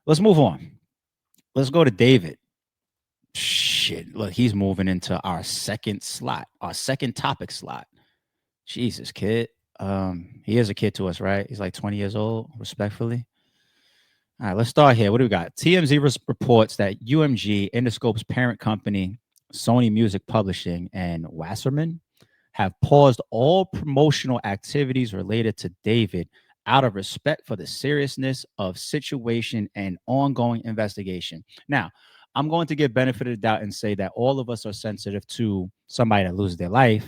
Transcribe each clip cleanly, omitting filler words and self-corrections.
Let's move on. Let's go to David. Shit, look, he's moving into our second slot, our second topic slot. Jesus, kid. He is a kid to us, right? He's like 20 years old, respectfully. All right, let's start here. What do we got? TMZ reports that UMG, Interscope's parent company, Sony Music Publishing, and Wasserman have paused all promotional activities related to David out of respect for the seriousness of situation and ongoing investigation. Now, I'm going to give benefit of the doubt and say that all of us are sensitive to somebody that loses their life,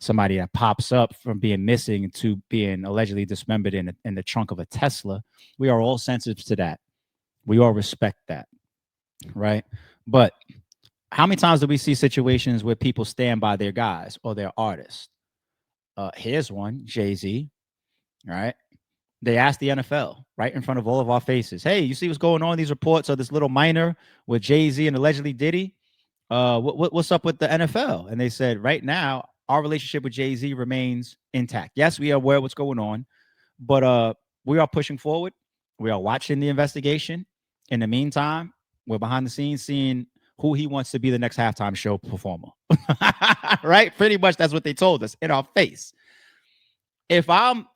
somebody that pops up from being missing to being allegedly dismembered in the trunk of a Tesla. We are all sensitive to that. We all respect that, right? But how many times do we see situations where people stand by their guys or their artists? Here's one, Jay-Z, right? They asked the NFL right in front of all of our faces, hey, you see what's going on in these reports of this little minor with Jay-Z and allegedly Diddy? What's up with the NFL? And they said, right now, our relationship with Jay-Z remains intact. Yes, we are aware of what's going on, but we are pushing forward. We are watching the investigation. In the meantime, we're behind the scenes seeing who he wants to be the next halftime show performer. Right? Pretty much that's what they told us in our face. If I'm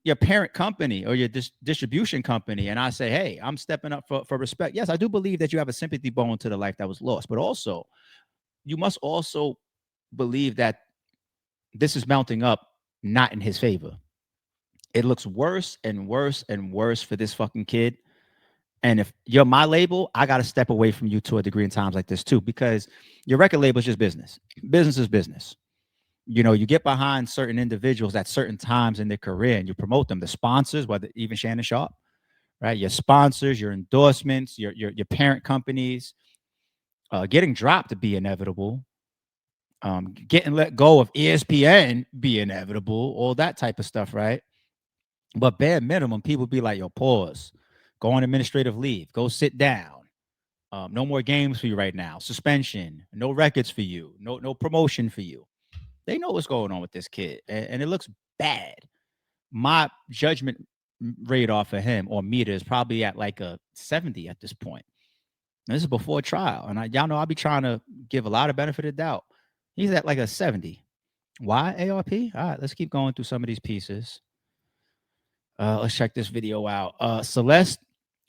your parent company or your distribution company, and I say, hey, I'm stepping up for respect. Yes, I do believe that you have a sympathy bone to the life that was lost, but also you must also believe that this is mounting up not in his favor. It looks worse and worse and worse for this fucking kid. And if you're my label, I got to step away from you to a degree in times like this too, because your record label is just business. Business is business. You know, you get behind certain individuals at certain times in their career and you promote them. The sponsors, whether even Shannon Sharp, right? Your sponsors, your endorsements, your parent companies, getting dropped to be inevitable. Getting let go of ESPN be inevitable, all that type of stuff, right? But bare minimum, people be like, yo, pause, go on administrative leave, go sit down. No more games for you right now. Suspension, no records for you, no promotion for you. They know what's going on with this kid, and it looks bad. My judgment rate off of him or meter is probably at like a 70 at this point. And this is before trial, and y'all know I'll be trying to give a lot of benefit of doubt. He's at like a 70. Why ARP? All right, let's keep going through some of these pieces. Let's check this video out. Celeste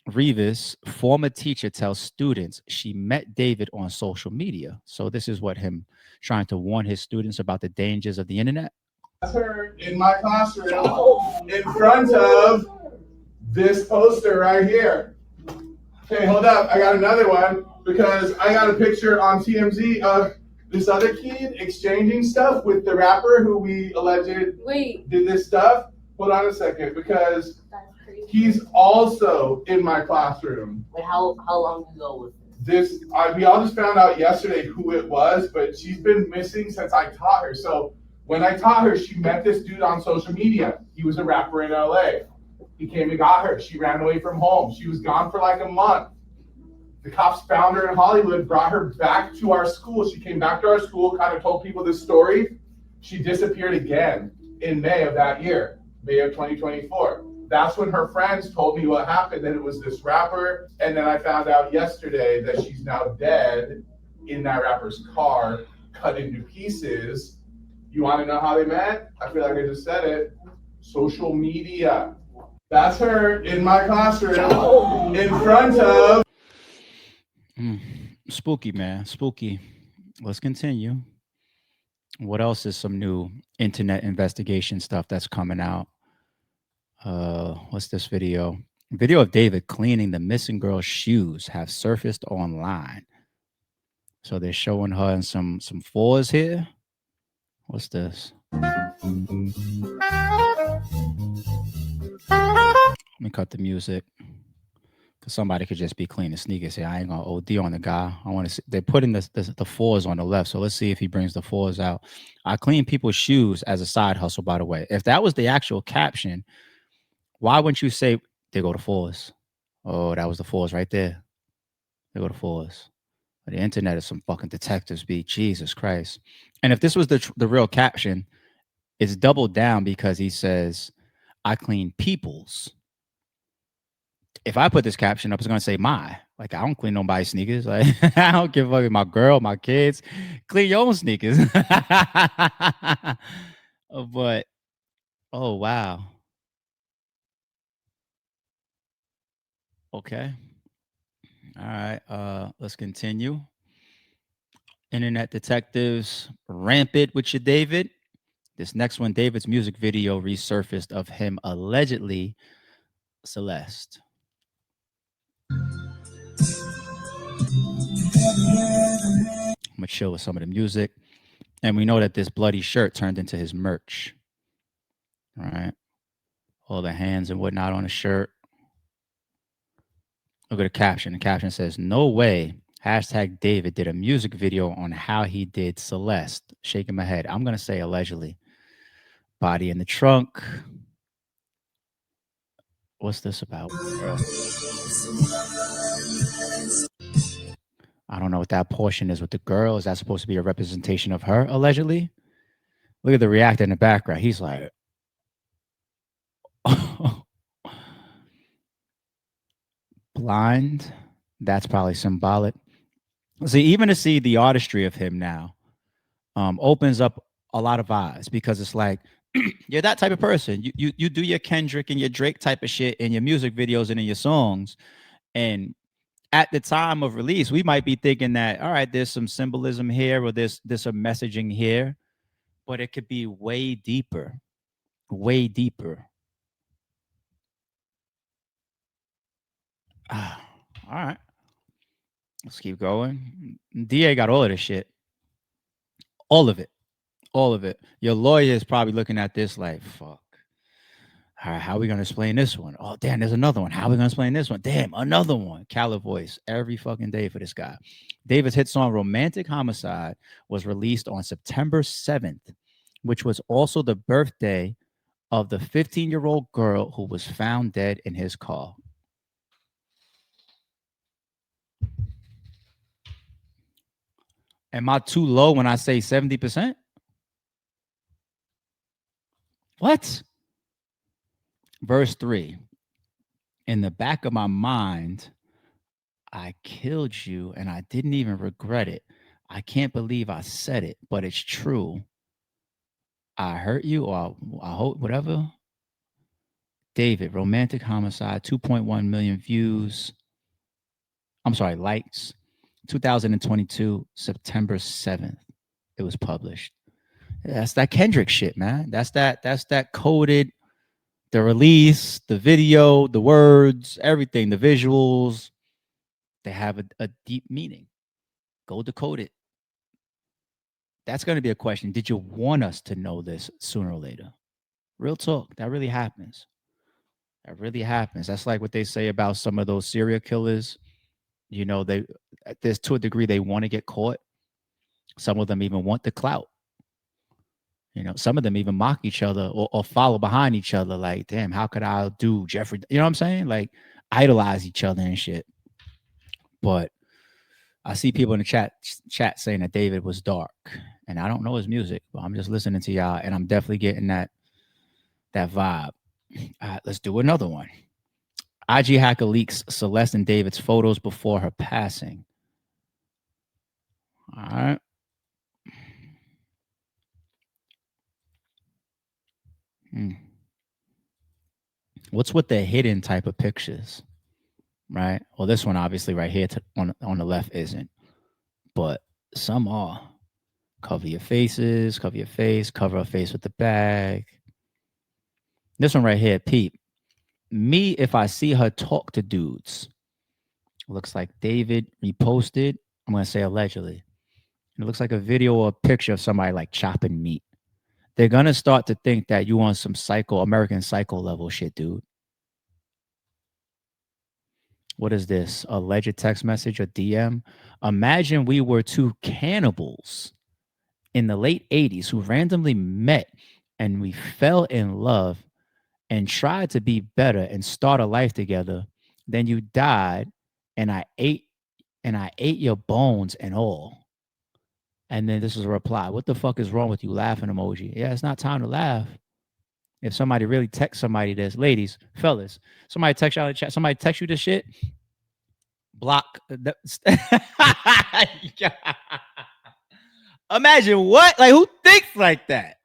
Rivas, former teacher, tells students she met David on social media. So this is what him trying to warn his students about the dangers of the internet. Her in my classroom in front of this poster right here. Okay, hold up. I got another one because I got a picture on TMZ of this other kid exchanging stuff with the rapper who we alleged did this stuff. Hold on a second, because he's also in my classroom. Wait, how long ago was this? We all just found out yesterday who it was, but she's been missing since I taught her. So when I taught her, she met this dude on social media. He was a rapper in LA. He came and got her. She ran away from home. She was gone for like a month. The cops found her in Hollywood, brought her back to our school. She came back to our school, kind of told people this story. She disappeared again in May of that year, May of 2024. That's when her friends told me what happened, that it was this rapper. And then I found out yesterday that she's now dead in that rapper's car, cut into pieces. You want to know how they met? I feel like I just said it. Social media. That's her in my classroom in front of. Spooky, man. Spooky. Let's continue. What else is some new internet investigation stuff that's coming out? What's this video? Video of David cleaning the missing girl's shoes have surfaced online. So they're showing her in some fours here. What's this? Let me cut the music. Because somebody could just be cleaning sneakers here. I ain't gonna OD on the guy. I want to see. They're putting the fours on the left. So let's see if he brings the fours out. I clean people's shoes as a side hustle, by the way. If that was the actual caption, why wouldn't you say they go to fours? Oh, that was the fours right there. They go to fours. But the internet is some fucking detectives, be Jesus Christ. And if this was the real caption, it's doubled down because he says, I clean people's. if I put this caption up, it's gonna say my. Like I don't clean nobody's sneakers. Like I don't give a fuck my girl, my kids. Clean your own sneakers. But oh wow. Okay. All right. Let's continue. Internet detectives rampant with you, David. This next one, David's music video resurfaced of him allegedly Celeste. I'm gonna chill with some of the music. And we know that this bloody shirt turned into his merch. All right. All the hands and whatnot on the shirt. Look at the caption. The caption says, "No way. Hashtag David did a music video on how he did Celeste." Shaking my head. I'm gonna say allegedly. Body in the trunk. What's this about, girl? I don't know what that portion is with the girl. Is that supposed to be a representation of her, allegedly? Look at the reactor in the background. He's like, blind. That's probably symbolic. See, even to see the artistry of him now opens up a lot of eyes because it's like you're that type of person. You do your Kendrick and your Drake type of shit in your music videos and in your songs. And at the time of release, we might be thinking that, all right, there's some symbolism here or there's some messaging here, but it could be way deeper, way deeper. All right. Let's keep going. DA got all of this shit. All of it. All of it. Your lawyer is probably looking at this like, fuck. All right, how are we going to explain this one? Oh, damn, there's another one. How are we going to explain this one? Damn, another one. Cali voice every fucking day for this guy. David's hit song Romantic Homicide was released on September 7th, which was also the birthday of the 15-year-old girl who was found dead in his car. Am I too low when I say 70%? What? Verse 3. In the back of my mind, I killed you and I didn't even regret it. I can't believe I said it, but it's true. I hurt you or I hope whatever. David, Romantic Homicide, 2.1 million views. I'm sorry, likes. 2022, September 7th. It was published. That's that Kendrick shit, man. That's that coded, the release, the video, the words, everything, the visuals. They have a deep meaning. Go decode it. That's going to be a question. Did you want us to know this sooner or later? Real talk. That really happens. That really happens. That's like what they say about some of those serial killers. You know, there's to a degree they want to get caught. Some of them even want the clout. You know, some of them even mock each other or follow behind each other. Like, damn, how could I do Jeffrey? You know what I'm saying? Like, idolize each other and shit. But I see people in the chat saying that David was dark, and I don't know his music, but I'm just listening to y'all, and I'm definitely getting that vibe. All right, let's do another one. IG hacker leaks Celeste and David's photos before her passing. All right. What's with the hidden type of pictures, right? Well, this one obviously right here on the left isn't, but some are. Cover your faces, cover your face, cover a face with the bag. This one right here, peep. Me, if I see her talk to dudes. Looks like David reposted. I'm going to say allegedly. It looks like a video or a picture of somebody like chopping meat. They're going to start to think that you on some American Psycho level shit, dude. What is this? Alleged text message or DM? Imagine we were two cannibals in the late 80s who randomly met and we fell in love and tried to be better and start a life together. Then you died and I ate your bones and all. And then this is a reply. What the fuck is wrong with you? Laughing emoji. Yeah, it's not time to laugh. If somebody really text somebody this, ladies, fellas, somebody text you out in the chat, somebody text you this shit, block. Imagine what? Like, who thinks like that?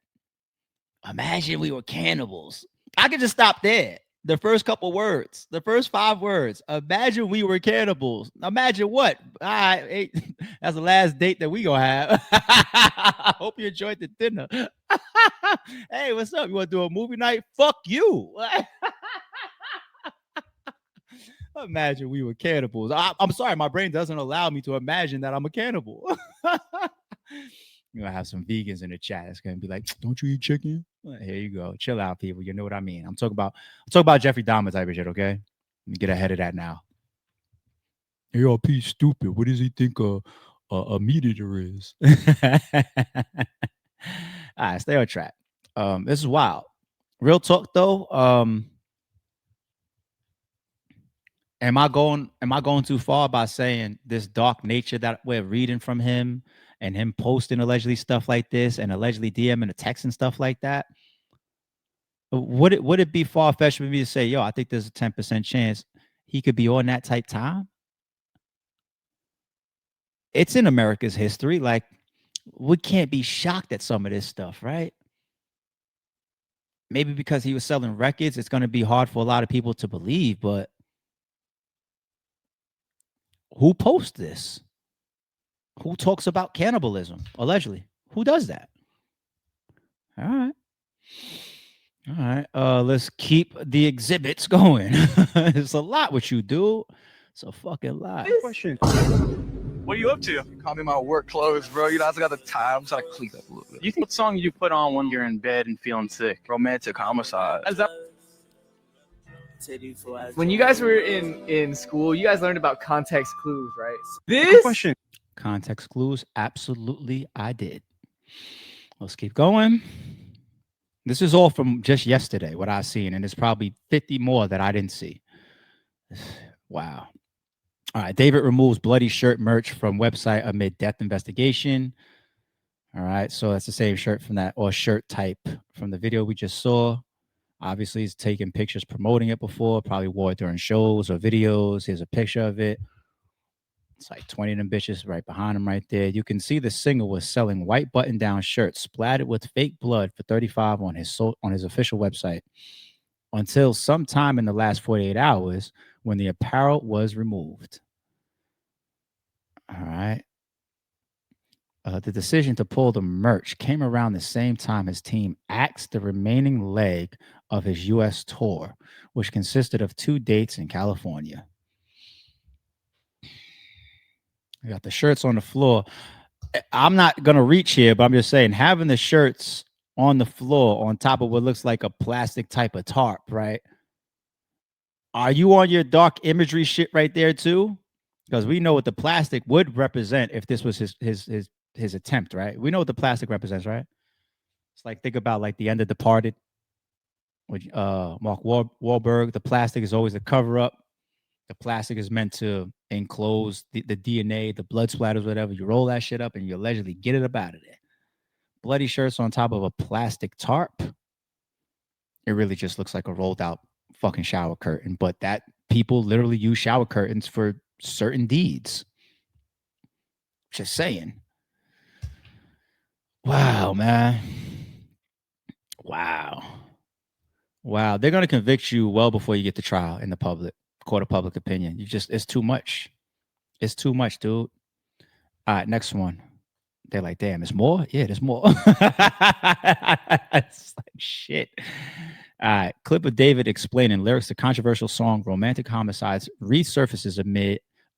Imagine we were cannibals. I could just stop there. The first couple words, the first 5 words. Imagine we were cannibals. Imagine what? All right, hey, that's the last date that we gonna have. I hope you enjoyed the dinner. Hey, what's up? You want to do a movie night? Fuck you. Imagine we were cannibals. I'm sorry, my brain doesn't allow me to imagine that I'm a cannibal. You're gonna have some vegans in the chat. It's gonna be like, don't you eat chicken? Well, here you go. Chill out, people. You know what I mean. I'm talking about Jeffrey Dahmer type of shit, okay? Let me get ahead of that now. ARP stupid. What does he think a meat eater is? All right, stay on track. This is wild. Real talk though. Am I going too far by saying this dark nature that we're reading from him and him posting allegedly stuff like this and allegedly DMing a text and stuff like that? Would it be far-fetched for me to say, yo, I think there's a 10% chance he could be on that type time? It's in America's history. Like, we can't be shocked at some of this stuff, right? Maybe because he was selling records, it's going to be hard for a lot of people to believe, but who posts this? Who talks about cannibalism, allegedly? Who does that? All right. All right. Let's keep the exhibits going. It's a lot what you do. It's a fucking lot. Question. What are you up to? Call me my work clothes, bro. You know, I still got the time. I'm trying to clean up a little bit. You think what song you put on when you're in bed and feeling sick? Romantic homicide. Is that When you guys were in school, you guys learned about context clues, right? Good question. Context clues. Absolutely, I did. Let's keep going. This is all from just yesterday, what I've seen, and there's probably 50 more that I didn't see. Wow. All right. David removes bloody shirt merch from website amid death investigation. All right. So that's the same shirt from that, or shirt type from the video we just saw. Obviously, he's taken pictures promoting it before, probably wore it during shows or videos. Here's a picture of it. It's like 20 of them bitches right behind him right there. You can see the singer was selling white button-down shirts splattered with fake blood for $35 on his official website until sometime in the last 48 hours when the apparel was removed. All right. The decision to pull the merch came around the same time his team axed the remaining leg of his U.S. tour, which consisted of 2 dates in California. I got the shirts on the floor. I'm not going to reach here, but I'm just saying, having the shirts on the floor on top of what looks like a plastic type of tarp, right? Are you on your dark imagery shit right there too? Because we know what the plastic would represent if this was his attempt, right? We know what the plastic represents, right? It's like, think about like the end of Departed with Mark Wahlberg. The plastic is always a cover up. The plastic is meant to enclose the DNA, the blood splatters, whatever. You roll that shit up and you allegedly get it up out of there. Bloody shirts on top of a plastic tarp. It really just looks like a rolled out fucking shower curtain. But that people literally use shower curtains for certain deeds. Just saying. Wow, man. Wow. They're going to convict you well before you get to trial in the court of public opinion. It's too much. It's too much, dude. All right, next one. They're like, damn, there's more? Yeah, there's more. It's like shit. All right, clip of David explaining lyrics to controversial song Romantic Homicides resurfaces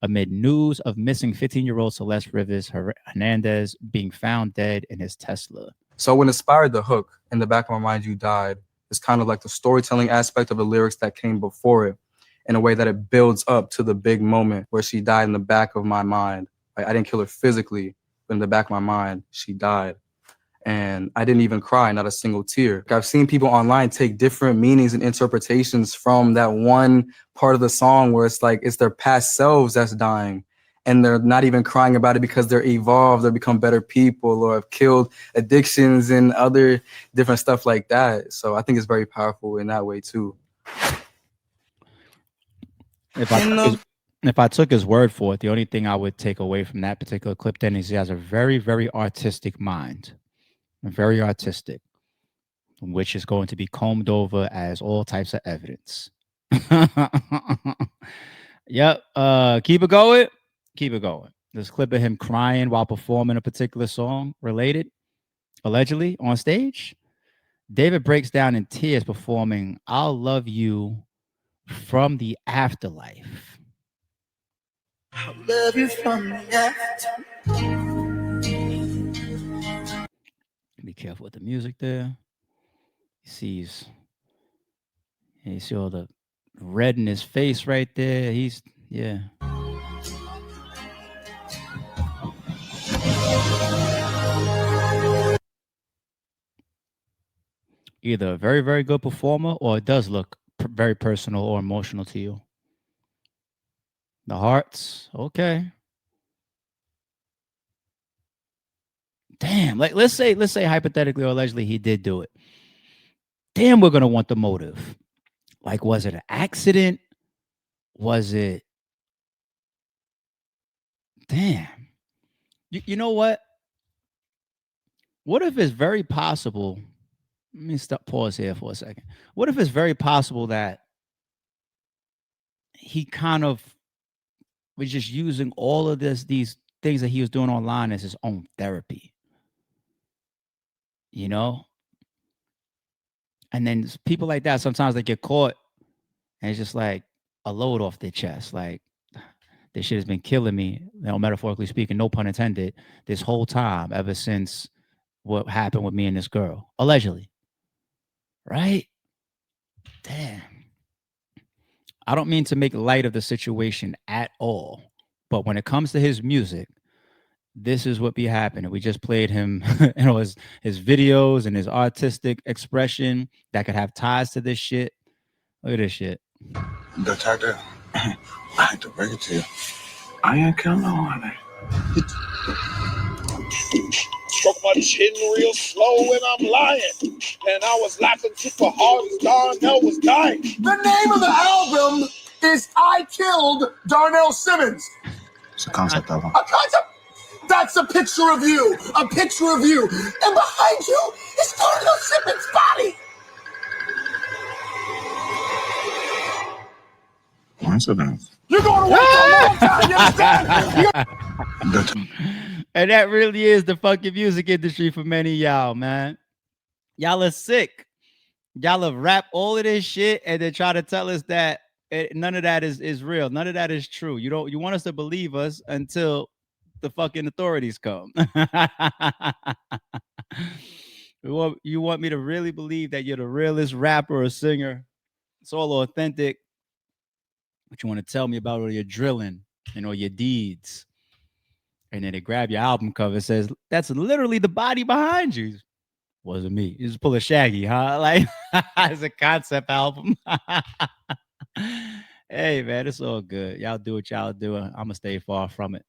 amid news of missing 15-year-old Celeste Rivers Hernandez being found dead in his Tesla. So what inspired the hook, In the Back of My Mind You Died, is kind of like the storytelling aspect of the lyrics that came before it, in a way that it builds up to the big moment where she died in the back of my mind. Like, I didn't kill her physically, but in the back of my mind, she died. And I didn't even cry, not a single tear. I've seen people online take different meanings and interpretations from that one part of the song where it's like it's their past selves that's dying. and they're not even crying about it because they're evolved or become better people or have killed addictions and other different stuff like that. So I think it's very powerful in that way too. If I took his word for it, the only thing I would take away from that particular clip then is he has a very, very artistic mind. Very artistic, which is going to be combed over as all types of evidence. Yep. Keep it going. Keep it going. This clip of him crying while performing a particular song related, allegedly, on stage. David breaks down in tears performing I'll Love You from the Afterlife. I'll love you from the afterlife. Be careful with the music there. You see all the red in his face right there. Yeah. Either a very, very good performer or it does look very personal or emotional to you. The hearts, okay. Damn, like let's say hypothetically or allegedly he did do it. Damn, we're gonna want the motive. Like, was it an accident? Was it? Damn. You know what? What if it's very possible? Let me pause here for a second. What if it's very possible that he kind of was just using all of these things that he was doing online as his own therapy? You know? And then people like that, sometimes they get caught and it's just like a load off their chest. Like, this shit has been killing me, metaphorically speaking, no pun intended, this whole time, ever since what happened with me and this girl, allegedly. Right? Damn. I don't mean to make light of the situation at all, but when it comes to his music, this is what be happening. We just played him, his videos and his artistic expression that could have ties to this shit. Look at this shit. Detective, I hate to break it to you. I ain't killing no one. Struck my chin real slow and I'm lying. And I was laughing super hard as Darnell was dying. The name of the album is I Killed Darnell Simmons. It's a concept album. A concept? That's a picture of you. A picture of you. And behind you is Darnell Simmons' body. Coincidence. You're going to wait for a long time, you understand? And that really is the fucking music industry for many of y'all, man. Y'all are sick. Y'all have rap all of this shit and then try to tell us that none of that is real. None of that is true. You want us to believe us until the fucking authorities come. You want me to really believe that you're the realest rapper or singer. It's all authentic. But you want to tell me about all your drilling and all your deeds. And then they grab your album cover. It says, that's literally the body behind you. Wasn't me. You just pull a Shaggy, huh? Like, it's a concept album. Hey, man, it's all good. Y'all do what y'all do. I'm going to stay far from it.